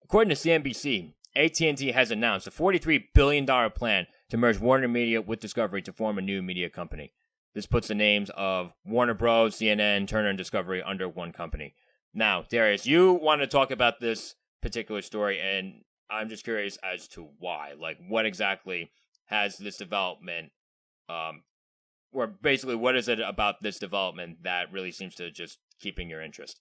According to CNBC, AT&T has announced a $43 billion plan to merge Warner Media with Discovery to form a new media company. This puts the names of Warner Bros., CNN, Turner, and Discovery under one company. Now, Darius, you want to talk about this particular story, and I'm just curious as to why. Like, what exactly has this development, or basically, what is it about this development that really seems to just keeping your interest?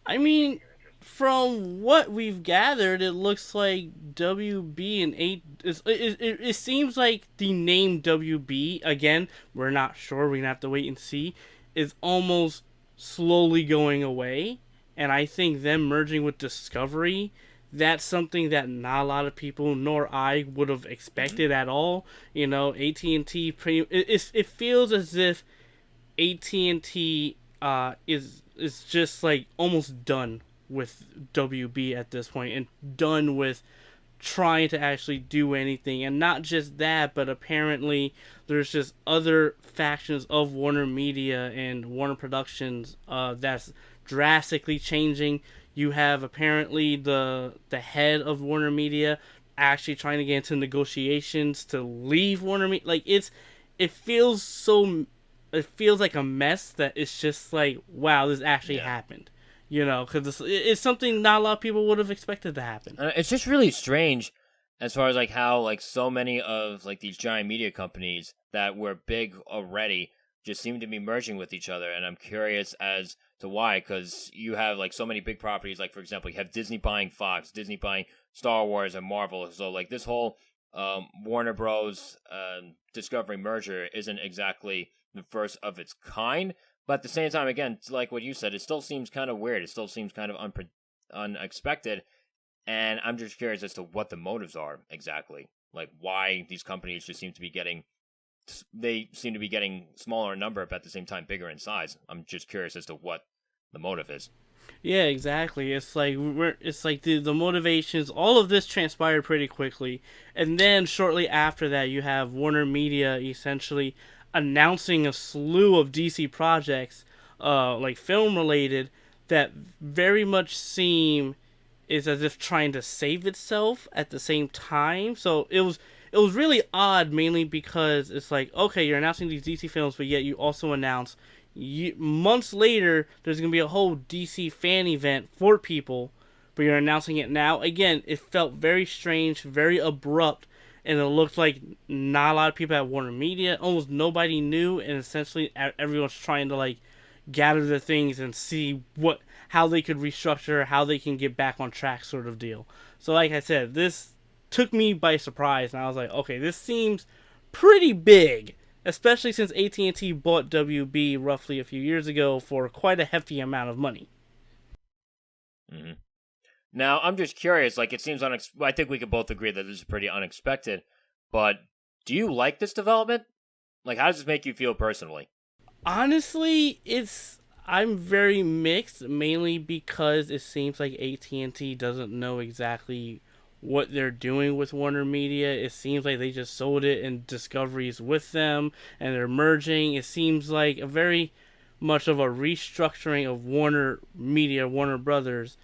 I mean, from what we've gathered, it looks like WB and it seems like the name WB, again, we're not sure, we're gonna have to wait and see, is almost slowly going away. And I think them merging with Discovery, that's something that not a lot of people nor I would have expected at all. You know, AT&T it feels as if AT&T is just like almost done with WB at this point, and done with trying to actually do anything. And not just that, but apparently there's just other factions of Warner Media and Warner Productions that's drastically changing. You have apparently the head of Warner Media actually trying to get into negotiations to leave Warner Media. Like, it feels so, it feels like a mess that it's just like, wow, this actually happened. You know, because it's something not a lot of people would have expected to happen. It's just really strange as far as like how like so many of like these giant media companies that were big already just seem to be merging with each other, and I'm curious as to why. Because you have like so many big properties, like for example, you have Disney buying Fox, Disney buying Star Wars and Marvel. So like this whole Warner Bros. Discovery merger isn't exactly the first of its kind. But at the same time, again, like what you said, it still seems kind of weird. It still seems kind of unexpected. And I'm just curious as to what the motives are exactly. Like why these companies just seem to be getting smaller in number, but at the same time bigger in size. I'm just curious as to what the motive is. Yeah, exactly. It's like the motivations. All of this transpired pretty quickly, and then shortly after that, you have Warner Media essentially announcing a slew of DC projects, like film related, that very much seem is as if trying to save itself at the same time. So it was really odd, mainly because it's like, okay, you're announcing these DC films, but yet you also announce months later there's gonna be a whole DC fan event for people, but you're announcing it now. Again, it felt very strange, very abrupt, and it looked like not a lot of people at Warner Media, almost nobody knew, and essentially everyone's trying to like gather the things and see how they could restructure, how they can get back on track, sort of deal. So, like I said, this took me by surprise, and I was like, okay, this seems pretty big, especially since AT&T bought WB roughly a few years ago for quite a hefty amount of money. Mm-hmm. Now, I'm just curious. Like, it seems I think we could both agree that this is pretty unexpected. But do you like this development? Like, how does this make you feel personally? Honestly, I'm very mixed, mainly because it seems like AT&T doesn't know exactly what they're doing with Warner Media. It seems like they just sold it and Discovery's with them and they're merging. It seems like a very much of a restructuring of Warner Media, Warner Brothers,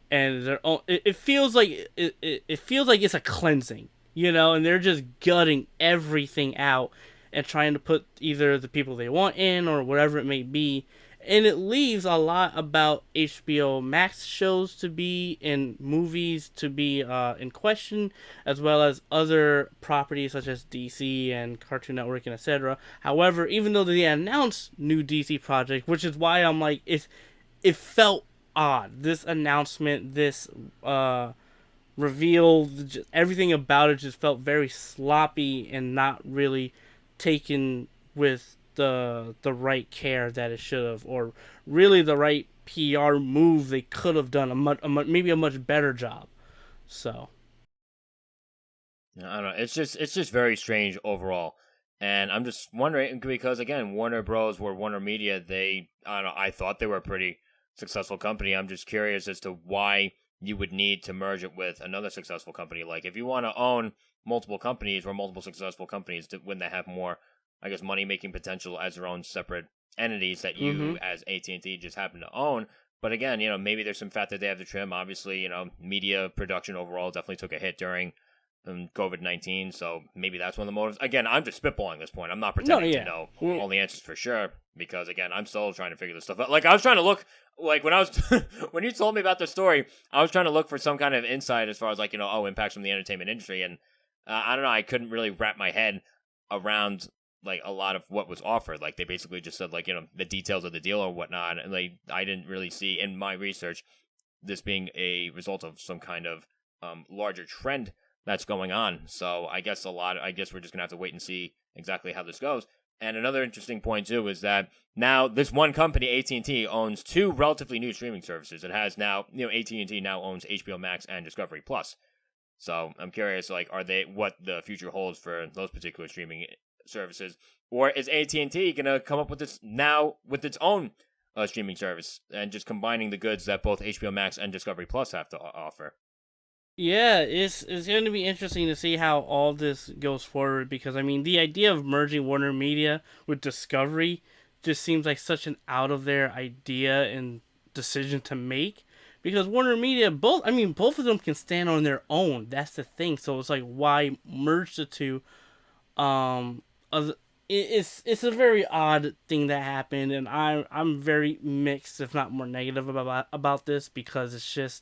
and it feels like it feels like it's a cleansing, you know, and they're just gutting everything out and trying to put either the people they want in or whatever it may be. And it leaves a lot about HBO Max shows to be and movies to be in question, as well as other properties such as DC and Cartoon Network and etc. However, even though they announced new DC project, which is why I'm like, it felt odd. This announcement, this reveal, just everything about it just felt very sloppy and not really taken with the right care that it should have, or really the right PR move they could have done maybe a much better job. So I don't know. It's just very strange overall, and I'm just wondering because again, Warner Bros. Were Warner Media. I don't know. I thought they were a pretty successful company. I'm just curious as to why you would need to merge it with another successful company. Like if you want to own multiple companies or multiple successful companies, when they have more, I guess, money making potential as their own separate entities that you mm-hmm. as AT&T just happen to own, But again, maybe there's some fat that they have to trim. Obviously, media production overall definitely took a hit during COVID-19, so maybe that's one of the motives. Again, I'm just spitballing at this point. I'm not pretending to know all the answers for sure, because again, I'm still trying to figure this stuff out. Like, I was trying to look, like, when I was when you told me about the story, I was trying to look for some kind of insight as far as, like, impacts from the entertainment industry, and I don't know, I couldn't really wrap my head around like a lot of what was offered. Like, they basically just said, like, the details of the deal or whatnot, and like, I didn't really see in my research this being a result of some kind of larger trend that's going on. So I guess we're just gonna have to wait and see exactly how this goes. And another interesting point too is that now this one company, AT&T, owns two relatively new streaming services. It has now, AT&T now owns HBO Max and Discovery Plus. So I'm curious, like, what the future holds for those particular streaming services, or is AT&T gonna come up with this now with its own streaming service and just combining the goods that both HBO Max and Discovery Plus have to offer? Yeah, it's going to be interesting to see how all this goes forward, because I mean the idea of merging Warner Media with Discovery just seems like such an out of there idea and decision to make, because Warner Media, both of them can stand on their own. That's the thing. So it's like, why merge the two? Um, it's a very odd thing that happened, and I'm very mixed, if not more negative about this, because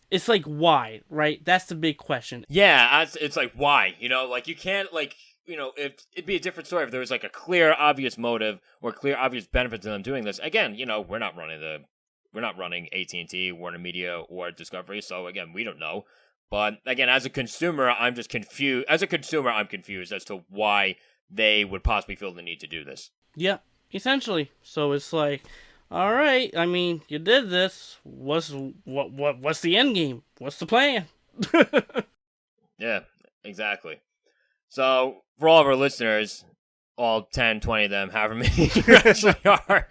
it's like, why, right? That's the big question. Yeah, it's like, why? Like, you can't, like, it'd be a different story if there was like a clear, obvious motive or clear, obvious benefit to them doing this. Again, we're not running AT&T, Warner Media, or Discovery, so again, we don't know. But again, as a consumer, I'm just confused. As a consumer, I'm confused as to why they would possibly feel the need to do this. Yeah, essentially. So it's like, all right, I mean, you did this. What's the end game? What's the plan? Yeah, exactly. So for all of our listeners, all 10, 20 of them, however many you actually are,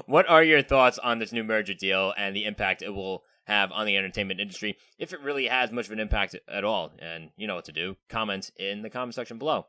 what are your thoughts on this new merger deal and the impact it will have on the entertainment industry, if it really has much of an impact at all? And you know what to do. Comment in the comment section below.